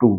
2,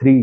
3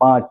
5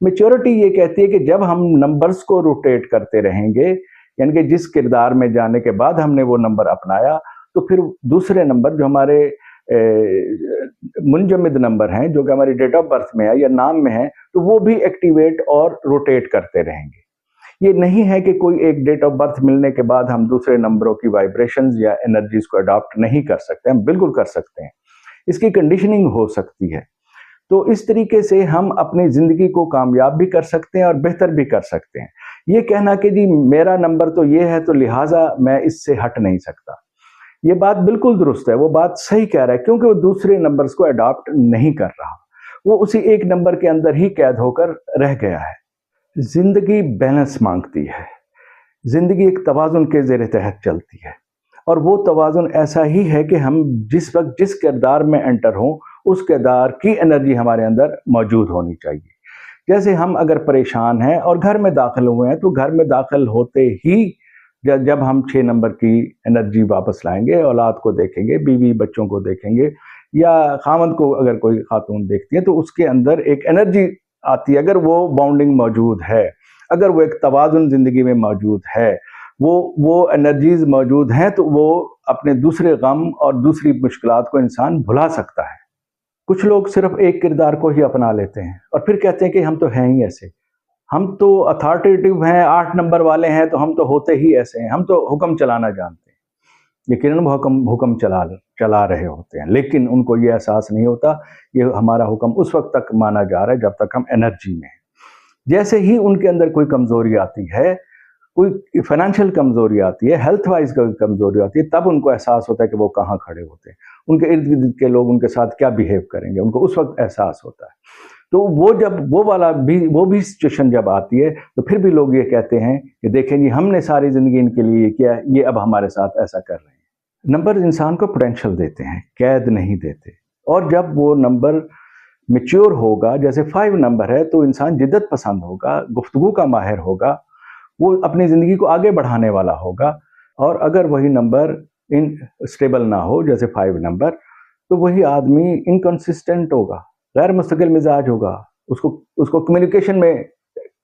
maturity یہ کہتی ہے کہ جب ہم نمبرز کو روٹیٹ کرتے رہیں گے، یعنی کہ جس کردار میں جانے کے بعد ہم نے وہ نمبر اپنایا، تو پھر دوسرے نمبر جو ہمارے منجمد نمبر ہیں، جو کہ ہماری ڈیٹ آف برتھ میں ہے یا نام میں ہے، تو وہ بھی ایکٹیویٹ اور روٹیٹ کرتے رہیں گے۔ یہ نہیں ہے کہ کوئی ایک ڈیٹ آف برتھ ملنے کے بعد ہم دوسرے نمبروں کی وائبریشنز یا انرجیز کو اڈاپٹ نہیں کر سکتے، ہم بالکل کر سکتے ہیں، اس کی کنڈیشننگ ہو سکتی ہے۔ تو اس طریقے سے ہم اپنی زندگی کو کامیاب بھی کر سکتے ہیں اور بہتر بھی کر سکتے ہیں۔ یہ کہنا کہ جی میرا نمبر تو یہ ہے تو لہٰذا میں اس سے ہٹ نہیں سکتا، یہ بات بالکل درست ہے، وہ بات صحیح کہہ رہا ہے، کیونکہ وہ دوسرے نمبرز کو اڈاپٹ نہیں کر رہا، وہ اسی ایک نمبر کے اندر ہی قید ہو کر رہ گیا ہے۔ زندگی بیلنس مانگتی ہے، زندگی ایک توازن کے زیر تحت چلتی ہے، اور وہ توازن ایسا ہی ہے کہ ہم جس وقت جس کردار میں انٹر ہوں اس کردار کی انرجی ہمارے اندر موجود ہونی چاہیے۔ جیسے ہم اگر پریشان ہیں اور گھر میں داخل ہوئے ہیں تو گھر میں داخل ہوتے ہی جب ہم 6 نمبر کی انرجی واپس لائیں گے، اولاد کو دیکھیں گے، بیوی بچوں کو دیکھیں گے، یا خاوند کو اگر کوئی خاتون دیکھتی ہے تو اس کے اندر ایک انرجی آتی ہے، اگر وہ باؤنڈنگ موجود ہے، اگر وہ ایک توازن زندگی میں موجود ہے، وہ انرجیز موجود ہیں، تو وہ اپنے دوسرے غم اور دوسری مشکلات کو انسان بھلا سکتا ہے۔ کچھ لوگ صرف ایک کردار کو ہی اپنا لیتے ہیں اور پھر کہتے ہیں کہ ہم تو ہیں ہی ایسے، ہم تو اتھارٹیٹیو ہیں، 8 نمبر والے ہیں تو ہم تو ہوتے ہی ایسے ہیں، ہم تو حکم چلانا جانتے ہیں۔ یقیناً وہ حکم چلا رہے ہوتے ہیں، لیکن ان کو یہ احساس نہیں ہوتا یہ ہمارا حکم اس وقت تک مانا جا رہا ہے جب تک ہم انرجی میں ہیں۔ جیسے ہی ان کے اندر کوئی کمزوری آتی ہے، کوئی فائنینشیل کمزوری آتی ہے، ہیلتھ وائز کوئی کمزوری آتی ہے، تب ان کو احساس ہوتا ہے کہ وہ کہاں کھڑے ہوتے ہیں، ان کے ارد گرد کے لوگ ان کے ساتھ کیا بیہیو کریں گے، ان کو اس وقت احساس ہوتا ہے۔ تو وہ بھی سچویشن جب آتی ہے تو پھر بھی لوگ یہ کہتے ہیں کہ دیکھیں جی ہم نے ساری زندگی ان کے لیے یہ کیا، یہ اب ہمارے ساتھ ایسا کر رہے ہیں۔ نمبر انسان کو پوٹینشیل دیتے ہیں، قید نہیں دیتے، اور جب وہ نمبر میچور ہوگا، جیسے 5 نمبر ہے تو انسان جدت پسند ہوگا، گفتگو کا ماہر ہوگا، وہ اپنی زندگی کو آگے بڑھانے والا ہوگا۔ اور اگر وہی نمبر اسٹیبل نہ ہو جیسے 5 نمبر، تو وہی آدمی انکنسسٹنٹ ہوگا، غیر مستقل مزاج ہوگا، اس کو کمیونیکیشن میں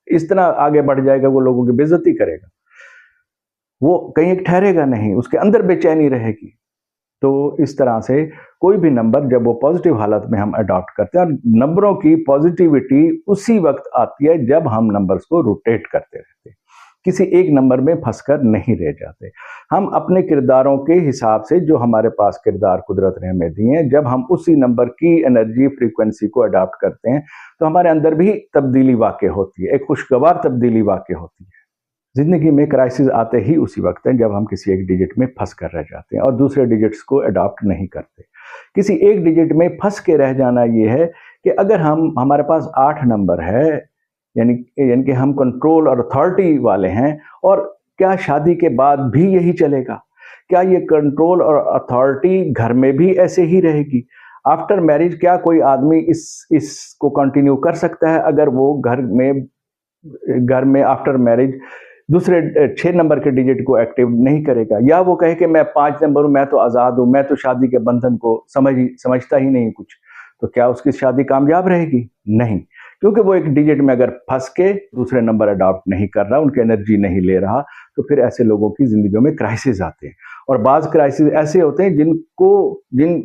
اس طرح آگے بڑھ جائے گا، وہ لوگوں کی بے عزتی کرے گا، وہ کہیں ایک ٹھہرے گا نہیں، اس کے اندر بے چینی رہے گی۔ تو اس طرح سے کوئی بھی نمبر جب وہ پازیٹیو حالت میں ہم اڈاپٹ کرتے ہیں، اور نمبروں کی پازیٹیوٹی اسی وقت آتی ہے جب ہم نمبرز کو روٹیٹ کرتے رہتے ہیں، کسی ایک نمبر میں پھنس کر نہیں رہ جاتے۔ ہم اپنے کرداروں کے حساب سے جو ہمارے پاس کردار قدرت نے ہمیں دیے ہیں، جب ہم اسی نمبر کی انرجی فریکوینسی کو اڈاپٹ کرتے ہیں تو ہمارے اندر بھی تبدیلی واقع ہوتی ہے، ایک خوشگوار تبدیلی واقع ہوتی ہے۔ زندگی میں کرائسس آتے ہی اسی وقت ہیں جب ہم کسی ایک ڈیجٹ میں پھنس کر رہ جاتے ہیں اور دوسرے ڈیجٹس کو اڈاپٹ نہیں کرتے۔ کسی ایک ڈیجٹ میں پھنس کے رہ جانا یہ ہے کہ اگر ہمارے پاس 8 نمبر ہے، یعنی کہ ہم کنٹرول اور اتھارٹی والے ہیں، اور کیا شادی کے بعد بھی یہی چلے گا؟ کیا یہ کنٹرول اور اتھارٹی گھر میں بھی ایسے ہی رہے گی؟ آفٹر میرج کیا کوئی آدمی اس کو کنٹینیو کر سکتا ہے اگر وہ گھر میں آفٹر میرج دوسرے 6 نمبر کے ڈیجٹ کو ایکٹیو نہیں کرے گا، یا وہ کہے کہ میں 5 نمبر ہوں، میں تو آزاد ہوں، میں تو شادی کے بندھن کو سمجھتا ہی نہیں کچھ، تو کیا اس کی شادی کامیاب رہے گی؟ نہیں، کیونکہ وہ ایک ڈیجٹ میں اگر پھنس کے دوسرے نمبر اڈاپٹ نہیں کر رہا، ان کی انرجی نہیں لے رہا، تو پھر ایسے لوگوں کی زندگیوں میں کرائسس آتے ہیں، اور بعض کرائسس ایسے ہوتے ہیں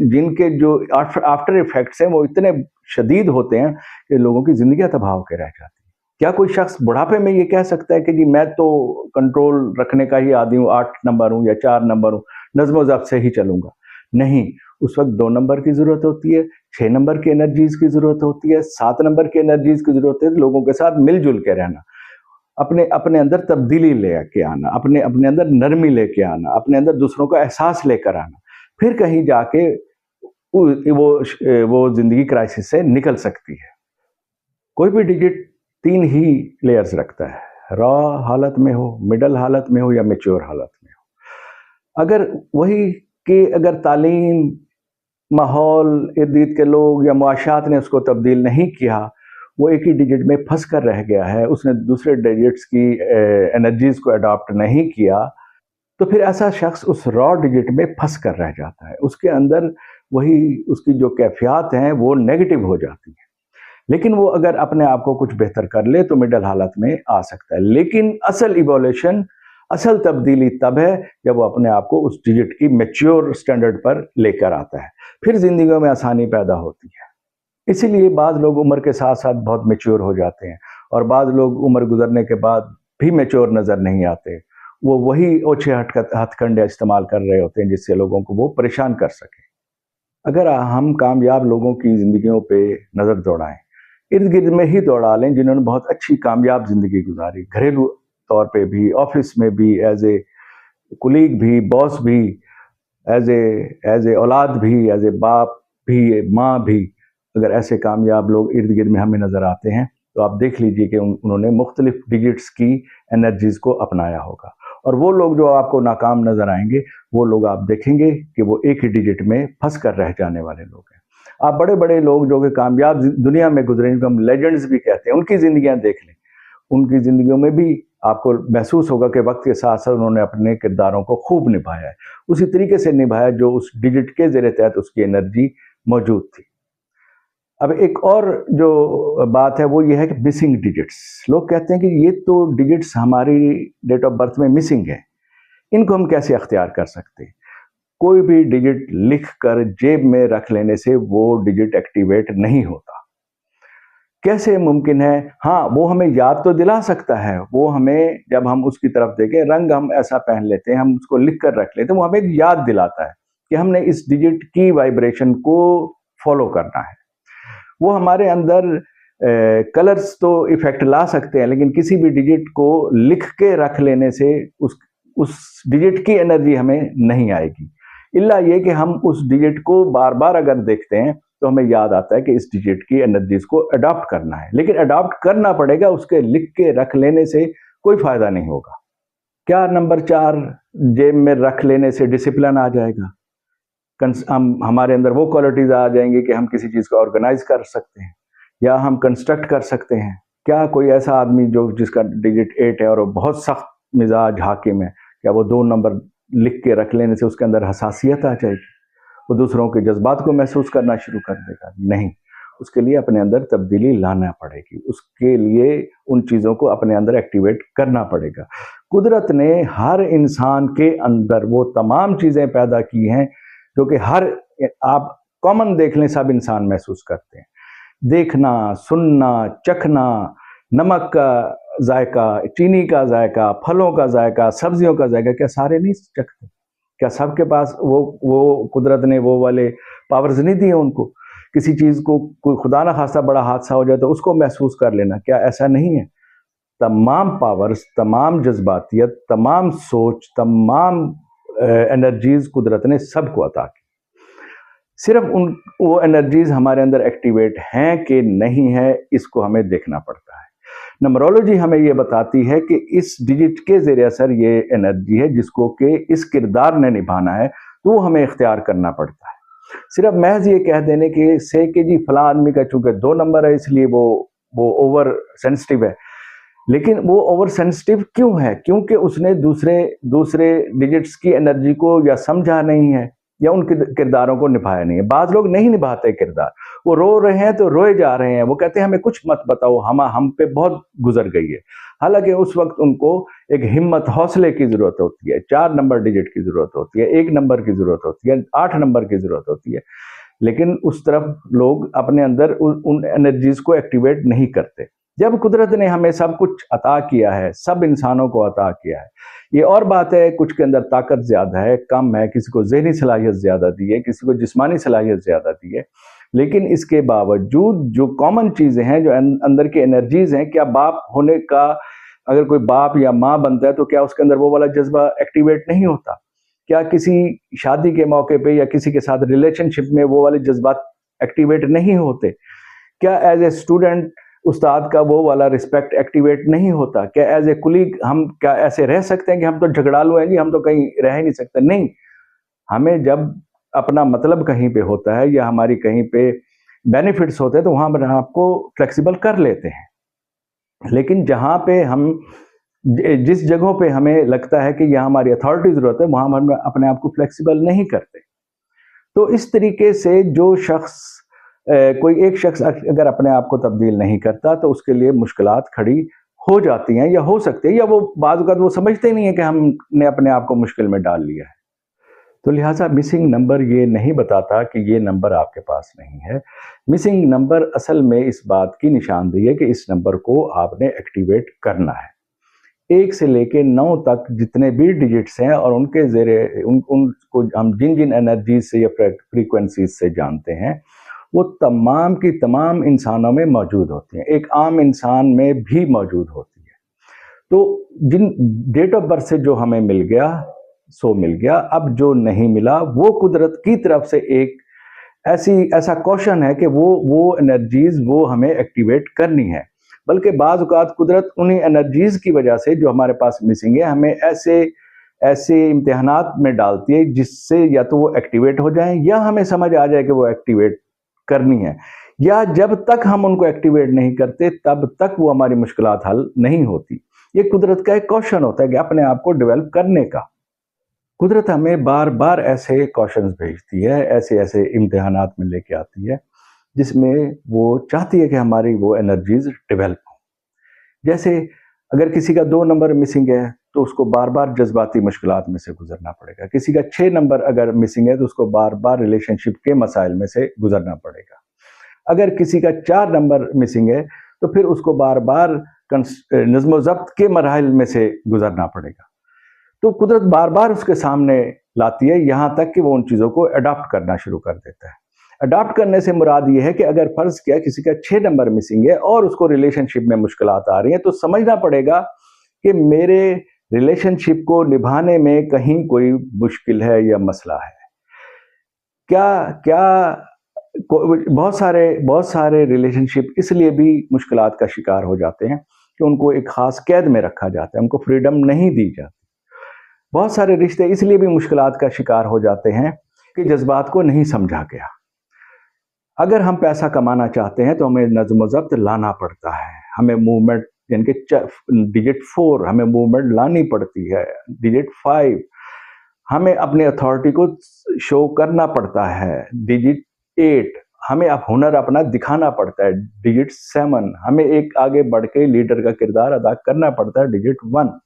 جن کے جو آفٹر ایفیکٹس ہیں وہ اتنے شدید ہوتے ہیں کہ لوگوں کی زندگیاں تباہ ہو کے رہ جاتی ہیں۔ کیا کوئی شخص بڑھاپے میں یہ کہہ سکتا ہے کہ جی میں تو کنٹرول رکھنے کا ہی عادی ہوں، 8 نمبر ہوں یا 4 نمبر ہوں، نظم و ضبط سے ہی چلوں گا؟ نہیں، اس وقت 2 نمبر کی ضرورت ہوتی ہے، 6 نمبر کی انرجیز کی ضرورت ہوتی ہے، 7 نمبر کی انرجیز کی ضرورت ہے، لوگوں کے ساتھ مل جل کے رہنا، اپنے اندر تبدیلی لے کے آنا، اپنے اندر نرمی لے کے آنا، اپنے اندر دوسروں کا احساس لے کر آنا، پھر کہیں جا کے وہ زندگی کرائسس سے نکل سکتی ہے۔ کوئی بھی ڈیجٹ 3 ہی لیئرز رکھتا ہے، را حالت میں ہو، مڈل حالت میں ہو، یا میچور حالت میں ہو۔ اگر تعلیم، ماحول، ارد گرد کے لوگ یا معاشرات نے اس کو تبدیل نہیں کیا، وہ ایک ہی ڈیجٹ میں پھنس کر رہ گیا ہے، اس نے دوسرے ڈیجٹس کی انرجیز کو اڈاپٹ نہیں کیا، تو پھر ایسا شخص اس را ڈیجٹ میں پھنس کر رہ جاتا ہے، اس کے اندر وہی اس کی جو کیفیات ہیں وہ نیگیٹو ہو جاتی ہیں۔ لیکن وہ اگر اپنے آپ کو کچھ بہتر کر لے تو مڈل حالت میں آ سکتا ہے. لیکن اصل ایولیوشن، اصل تبدیلی تب ہے جب وہ اپنے آپ کو اس ڈیجٹ کی میچیور سٹینڈرڈ پر لے کر آتا ہے. پھر زندگیوں میں آسانی پیدا ہوتی ہے. اسی لیے بعض لوگ عمر کے ساتھ ساتھ بہت میچیور ہو جاتے ہیں، اور بعض لوگ عمر گزرنے کے بعد بھی میچیور نظر نہیں آتے. وہ وہی اوچھے ہتھ کنڈے استعمال کر رہے ہوتے ہیں جس سے لوگوں کو وہ پریشان کر سکیں. اگر ہم کامیاب لوگوں کی زندگیوں پہ نظر دوڑائیں، ارد گرد میں ہی دوڑا لیں جنہوں نے بہت اچھی کامیاب زندگی گزاری، گھریلو طور پہ بھی، آفس میں بھی، ایز اے کولیگ بھی، باس بھی، ایز اے اولاد بھی، ایز اے باپ بھی، ماں بھی، اگر ایسے کامیاب لوگ ارد گرد میں ہمیں نظر آتے ہیں تو آپ دیکھ لیجئے کہ انہوں نے مختلف ڈیجٹس کی انرجیز کو اپنایا ہوگا. اور وہ لوگ جو آپ کو ناکام نظر آئیں گے، وہ لوگ آپ دیکھیں گے کہ وہ ایک ہی ڈیجٹ میں پھنس کر رہ جانے والے لوگ ہیں. آپ بڑے بڑے لوگ جو کہ کامیاب دنیا میں گزرے، جن کو ہم لیجنڈز بھی کہتے ہیں، ان کی زندگیاں دیکھ لیں. ان کی زندگیوں میں بھی آپ کو محسوس ہوگا کہ وقت کے ساتھ ساتھ انہوں نے اپنے کرداروں کو خوب نبھایا ہے، اسی طریقے سے نبھایا جو اس ڈیجٹ کے زیر تحت اس کی انرجی موجود تھی. اب ایک اور جو بات ہے وہ یہ ہے کہ مسنگ ڈیجٹس. لوگ کہتے ہیں کہ یہ تو ڈیجٹس ہماری ڈیٹ آف برتھ میں مسنگ ہے، ان کو ہم کیسے اختیار کر سکتے ہیں؟ کوئی بھی ڈیجٹ لکھ کر جیب میں رکھ لینے سے وہ ڈیجٹ ایکٹیویٹ نہیں ہوتا. کیسے ممکن ہے؟ ہاں، وہ ہمیں یاد تو دلا سکتا ہے. وہ ہمیں جب ہم اس کی طرف دیکھیں، رنگ ہم ایسا پہن لیتے ہیں، ہم اس کو لکھ کر رکھ لیتے ہیں، وہ ہمیں یاد دلاتا ہے کہ ہم نے اس ڈیجٹ کی وائبریشن کو فالو کرنا ہے. وہ ہمارے اندر کلرز تو ایفیکٹ لا سکتے ہیں، لیکن کسی بھی ڈیجٹ کو لکھ کے رکھ لینے سے اس ڈیجٹ کی انرجی ہمیں نہیں آئے گی. الا یہ کہ ہم اس ڈیجٹ کو بار بار اگر دیکھتے ہیں تو ہمیں یاد آتا ہے کہ اس ڈیجٹ کی انرجیز کو اڈاپٹ کرنا ہے. لیکن اڈاپٹ کرنا پڑے گا، اس کے لکھ کے رکھ لینے سے کوئی فائدہ نہیں ہوگا. کیا نمبر 4 جیب میں رکھ لینے سے ڈسپلن آ جائے گا؟ ہمارے اندر وہ کوالٹیز آ جائیں گی کہ ہم کسی چیز کو آرگنائز کر سکتے ہیں یا ہم کنسٹرکٹ کر سکتے ہیں؟ کیا کوئی ایسا آدمی جس کا ڈیجٹ 8 ہے اور وہ بہت سخت مزاج حاکم ہے، کیا وہ 2 نمبر لکھ کے رکھ لینے سے اس کے اندر حساسیت آ جائے گی؟ وہ دوسروں کے جذبات کو محسوس کرنا شروع کر دے گا؟ نہیں. اس کے لیے اپنے اندر تبدیلی لانا پڑے گی. اس کے لیے ان چیزوں کو اپنے اندر ایکٹیویٹ کرنا پڑے گا. قدرت نے ہر انسان کے اندر وہ تمام چیزیں پیدا کی ہیں جو کہ آپ کامن دیکھ لیں، سب انسان محسوس کرتے ہیں. دیکھنا، سننا، چکھنا، نمک کا ذائقہ، چینی کا ذائقہ، پھلوں کا ذائقہ، سبزیوں کا ذائقہ، کیا سارے نہیں چکھتے؟ کیا سب کے پاس وہ قدرت نے وہ والے پاورز نہیں دیے ان کو؟ کسی چیز کو کوئی خدا نہ خواستہ بڑا حادثہ ہو جائے تو اس کو محسوس کر لینا، کیا ایسا نہیں ہے؟ تمام پاورز، تمام جذباتیت، تمام سوچ، تمام انرجیز قدرت نے سب کو عطا کی. صرف وہ انرجیز ہمارے اندر ایکٹیویٹ ہیں کہ نہیں ہے، اس کو ہمیں دیکھنا پڑتا ہے. نمرولوجی ہمیں یہ بتاتی ہے کہ اس ڈیجٹ کے زیر اثر یہ انرجی ہے جس کو کہ اس کردار نے نبھانا ہے، تو وہ ہمیں اختیار کرنا پڑتا ہے. صرف محض یہ کہہ دینے کے سے کہ جی فلاں آدمی کا چونکہ 2 نمبر ہے اس لیے وہ اوور سینسٹیو ہے. لیکن وہ اوور سینسٹیو کیوں ہے؟ کیونکہ اس نے دوسرے ڈیجٹس کی انرجی کو یا سمجھا نہیں ہے یا ان کرداروں کو نبھایا نہیں ہے. بعض لوگ نہیں نبھاتے کردار، وہ رو رہے ہیں تو روئے جا رہے ہیں، وہ کہتے ہیں ہمیں کچھ مت بتاؤ، ہم پہ بہت گزر گئی ہے. حالانکہ اس وقت ان کو ایک ہمت، حوصلے کی ضرورت ہوتی ہے، 4 نمبر ڈیجٹ کی ضرورت ہوتی ہے، 1 نمبر کی ضرورت ہوتی ہے، 8 نمبر کی ضرورت ہوتی ہے. لیکن اس طرف لوگ اپنے اندر ان انرجیز کو ایکٹیویٹ نہیں کرتے. جب قدرت نے ہمیں سب کچھ عطا کیا ہے، سب انسانوں کو عطا کیا ہے، یہ اور بات ہے کچھ کے اندر طاقت زیادہ ہے، کم ہے، کسی کو ذہنی صلاحیت زیادہ دی ہے، کسی کو جسمانی صلاحیت زیادہ دی ہے، لیکن اس کے باوجود جو کامن چیزیں ہیں، جو اندر کی انرجیز ہیں، کیا باپ ہونے کا اگر کوئی باپ یا ماں بنتا ہے تو کیا اس کے اندر وہ والا جذبہ ایکٹیویٹ نہیں ہوتا؟ کیا کسی شادی کے موقع پہ یا کسی کے ساتھ ریلیشن شپ میں وہ والے جذبات ایکٹیویٹ نہیں ہوتے؟ کیا ایز اے اسٹوڈنٹ استاد کا وہ والا رسپیکٹ ایکٹیویٹ نہیں ہوتا؟ کیا ایز اے کولیگ ہم کیا ایسے رہ سکتے ہیں کہ ہم تو جھگڑالو ہیں جی، ہم تو کہیں رہ ہی نہیں سکتے؟ نہیں. ہمیں جب اپنا مطلب کہیں پہ ہوتا ہے یا ہماری کہیں پہ بینیفٹس ہوتے ہیں تو وہاں پر آپ کو فلیکسیبل کر لیتے ہیں. لیکن جہاں پہ جس جگہوں پہ ہمیں لگتا ہے کہ یہاں ہماری اتھارٹی ضرورت ہے، وہاں ہم اپنے آپ کو فلیکسیبل نہیں کرتے. تو اس طریقے سے جو شخص کوئی ایک شخص اگر اپنے آپ کو تبدیل نہیں کرتا تو اس کے لیے مشکلات کھڑی ہو جاتی ہیں یا ہو سکتی ہیں، یا وہ بعض اوقات وہ سمجھتے نہیں ہیں کہ ہم نے اپنے آپ کو مشکل میں ڈال لیا ہے۔ تو لہٰذا مسنگ نمبر یہ نہیں بتاتا کہ یہ نمبر آپ کے پاس نہیں ہے۔ مسنگ نمبر اصل میں اس بات کی نشاندہی ہے کہ اس نمبر کو آپ نے ایکٹیویٹ کرنا ہے۔ 1 سے لے کے 9 تک جتنے بھی ڈیجٹس ہیں اور ان کے ان کو ہم جن انرجیز سے یا فریکوینسیز سے جانتے ہیں، وہ تمام کی تمام انسانوں میں موجود ہوتی ہیں، ایک عام انسان میں بھی موجود ہوتی ہے۔ تو جن ڈیٹ آف برتھ سے جو ہمیں مل گیا سو مل گیا، اب جو نہیں ملا وہ قدرت کی طرف سے ایک ایسا کوشن ہے کہ وہ انرجیز وہ ہمیں ایکٹیویٹ کرنی ہے۔ بلکہ بعض اوقات قدرت انہی انرجیز کی وجہ سے جو ہمارے پاس مسنگ ہے، ہمیں ایسے امتحانات میں ڈالتی ہے جس سے یا تو وہ ایکٹیویٹ ہو جائیں یا ہمیں سمجھ آ جائے کہ وہ ایکٹیویٹ کرنی ہے، یا جب تک ہم ان کو ایکٹیویٹ نہیں کرتے تب تک وہ ہماری مشکلات حل نہیں ہوتی۔ یہ قدرت کا ایک کوشن ہوتا ہے کہ اپنے آپ کو ڈیولپ کرنے کا۔ قدرت ہمیں بار بار ایسے کوشنز بھیجتی ہے، ایسے امتحانات میں لے کے آتی ہے جس میں وہ چاہتی ہے کہ ہماری وہ انرجیز ڈیولپ ہوں۔ جیسے اگر کسی کا 2 نمبر مسنگ ہے تو اس کو بار بار جذباتی مشکلات میں سے گزرنا پڑے گا۔ کسی کا 6 نمبر اگر مسنگ ہے تو اس کو بار بار ریلیشن شپ کے مسائل میں سے گزرنا پڑے گا۔ اگر کسی کا 4 نمبر مسنگ ہے تو پھر اس کو بار بار نظم و ضبط کے مراحل میں سے گزرنا پڑے گا۔ تو قدرت بار بار اس کے سامنے لاتی ہے یہاں تک کہ وہ ان چیزوں کو اڈاپٹ کرنا شروع کر دیتا ہے۔ اڈاپٹ کرنے سے مراد یہ ہے کہ اگر فرض کیا کسی کا 6 نمبر مسنگ ہے اور اس کو ریلیشن شپ میں مشکلات آ رہی ہیں تو سمجھنا پڑے گا کہ میرے ریلیشن شپ کو نبھانے میں کہیں کوئی مشکل ہے یا مسئلہ ہے۔ کیا بہت سارے ریلیشن شپ اس لیے بھی مشکلات کا شکار ہو جاتے ہیں کہ ان کو ایک خاص قید میں رکھا جاتا ہے، ان کو فریڈم نہیں دی جاتی۔ بہت سارے رشتے اس لیے بھی مشکلات کا شکار ہو جاتے ہیں کہ جذبات کو نہیں سمجھا گیا۔ اگر ہم پیسہ کمانا چاہتے ہیں تو ہمیں نظم و ضبط لانا پڑتا ہے، ہمیں موومنٹ یعنی کہ ڈیجٹ 4 ہمیں موومنٹ لانی پڑتی ہے، ڈیجٹ 5 ہمیں اپنے اتھارٹی کو شو کرنا پڑتا ہے، ڈیجٹ 8 ہمیں ہنر اپنا دکھانا پڑتا ہے، ڈیجٹ 7 ہمیں ایک آگے بڑھ کے لیڈر کا کردار ادا کرنا پڑتا ہے، ڈیجٹ 1۔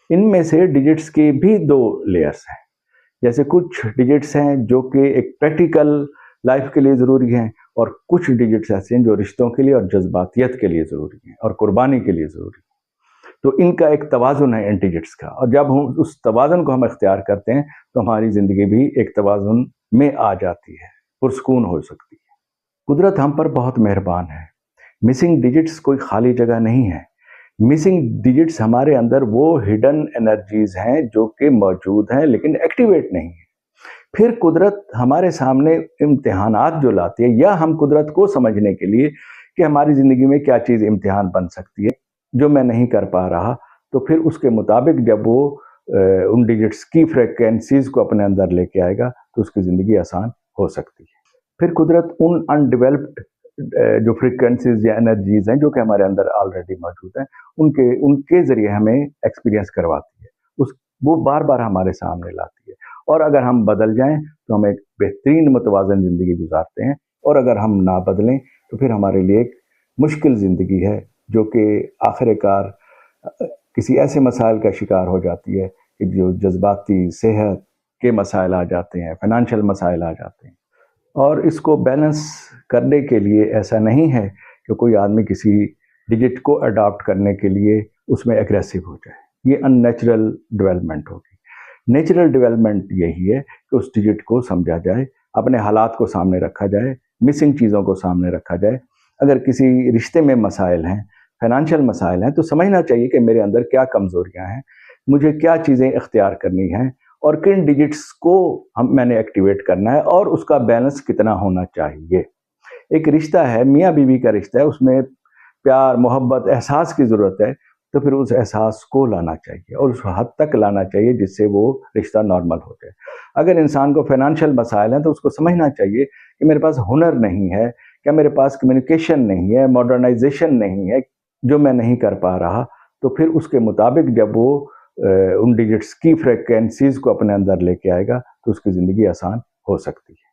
ان میں سے ڈیجٹس کے بھی 2 لیئرز ہیں، جیسے کچھ ڈیجٹس ہیں جو کہ ایک پریکٹیکل لائف کے لیے ضروری ہیں اور کچھ ڈیجٹس ایسے ہیں جو رشتوں کے لیے اور جذباتیت کے لیے ضروری ہیں اور قربانی کے لیے ضروری ہیں۔ تو ان کا ایک توازن ہے ان ڈیجٹس کا، اور جب ہم اس توازن کو ہم اختیار کرتے ہیں تو ہماری زندگی بھی ایک توازن میں آ جاتی ہے، پرسکون ہو سکتی ہے۔ قدرت ہم پر بہت مہربان ہے۔ مسنگ ڈیجٹس کوئی خالی جگہ نہیں ہے۔ مسنگ ڈیجٹس ہمارے اندر وہ ہڈن انرجیز ہیں جو کہ موجود ہیں لیکن ایکٹیویٹ نہیں ہیں۔ پھر قدرت ہمارے سامنے امتحانات جو لاتی ہے، یا ہم قدرت کو سمجھنے کے لیے کہ ہماری زندگی میں کیا چیز امتحان بن سکتی ہے جو میں نہیں کر پا رہا، تو پھر اس کے مطابق جب وہ ان ڈیجٹس کی فریکوینسیز کو اپنے اندر لے کے آئے گا تو اس کی زندگی آسان ہو سکتی ہے۔ پھر قدرت ان انڈیولپڈ جو فریکوینسیز یا انرجیز ہیں جو کہ ہمارے اندر آلریڈی موجود ہیں، ان کے ذریعے ہمیں ایکسپیرینس کرواتی ہے، وہ بار بار ہمارے سامنے لاتی ہے، اور اگر ہم بدل جائیں تو ہم ایک بہترین متوازن زندگی گزارتے ہیں، اور اگر ہم نہ بدلیں تو پھر ہمارے لیے ایک مشکل زندگی ہے جو کہ آخر کار کسی ایسے مسائل کا شکار ہو جاتی ہے کہ جو جذباتی صحت کے مسائل آ جاتے ہیں، فائنانشیل مسائل آ جاتے ہیں۔ اور اس کو بیلنس کرنے کے لیے ایسا نہیں ہے کہ کوئی آدمی کسی ڈیجٹ کو اڈاپٹ کرنے کے لیے اس میں اگریسو ہو جائے، یہ ان نیچرل ڈیولپمنٹ ہوگی۔ نیچرل ڈیولپمنٹ یہی ہے کہ اس ڈیجٹ کو سمجھا جائے، اپنے حالات کو سامنے رکھا جائے، مسنگ چیزوں کو سامنے رکھا جائے۔ اگر کسی رشتے میں مسائل ہیں، فائنانشیل مسائل ہیں، تو سمجھنا چاہیے کہ میرے اندر کیا کمزوریاں ہیں، مجھے کیا چیزیں اختیار کرنی ہیں، اور کن ڈیجٹس کو میں نے ایکٹیویٹ کرنا ہے، اور اس کا بیلنس کتنا ہونا چاہیے۔ ایک رشتہ ہے، میاں بیوی کا رشتہ ہے، اس میں پیار، محبت، احساس کی ضرورت ہے، تو پھر اس احساس کو لانا چاہیے اور اس حد تک لانا چاہیے جس سے وہ رشتہ نارمل ہو جائے۔ اگر انسان کو فائنانشیل مسائل ہیں تو اس کو سمجھنا چاہیے کہ میرے پاس ہنر نہیں ہے، کیا میرے پاس کمیونیکیشن نہیں ہے، ماڈرنائزیشن نہیں ہے جو میں نہیں کر پا رہا، تو پھر اس کے مطابق جب وہ ان ڈیجٹس کی فریکوینسیز کو اپنے اندر لے کے آئے گا تو اس کی زندگی آسان ہو سکتی ہے۔